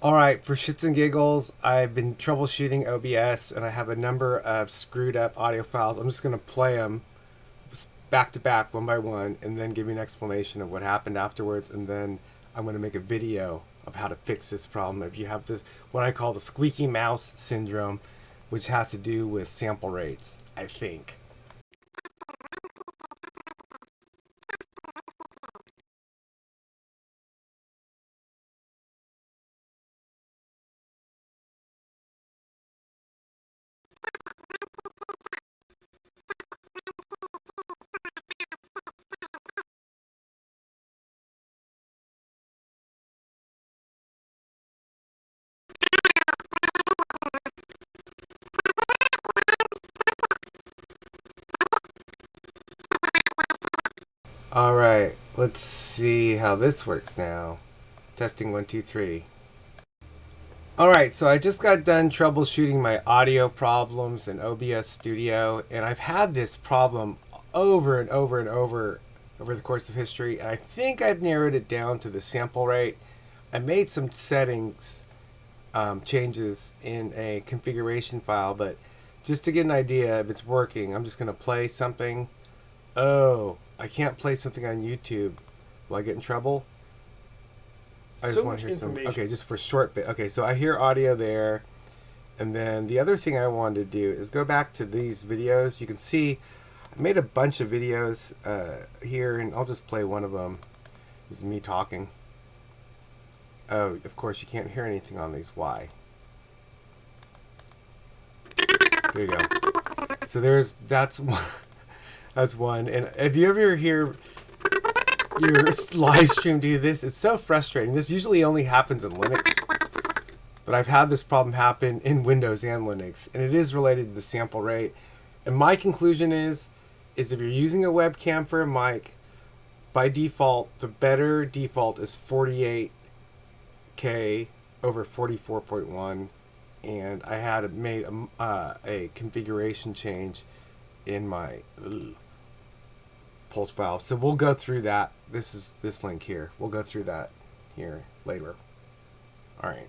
Alright, for shits and giggles, I've been troubleshooting OBS and I have a number of screwed up audio files. I'm just going to play them back to back, one by one, and then give you an explanation of what happened afterwards, and then I'm going to make a video of how to fix this problem. If you have this, what I call the squeaky mouse syndrome, which has to do with sample rates, I think. Alright, let's see how this works now. Testing 1, 2, 3. Alright, so I just got done troubleshooting my audio problems in OBS Studio, and I've had this problem over and over and over the course of history, and I think I've narrowed it down to the sample rate. I made some settings changes in a configuration file, but just to get an idea if it's working, I'm just going to play something. Oh, I can't play something on YouTube. Will I get in trouble? I just want to hear some. Okay, just for a short bit. Okay, so I hear audio there. And then the other thing I wanted to do is go back to these videos. You can see I made a bunch of videos here, and I'll just play one of them. This is me talking. Oh, of course, you can't hear anything on these. Why? There you go. So that's one. That's one. And if you ever hear your live stream do this, it's so frustrating. This usually only happens in Linux, but I've had this problem happen in Windows and Linux, and it is related to the sample rate. And my conclusion is if you're using a webcam for a mic, by default, the better default is 48K over 44.1, and I had made a configuration change in my pulse file. So we'll go through that. This is this link here. We'll go through that here later. All right.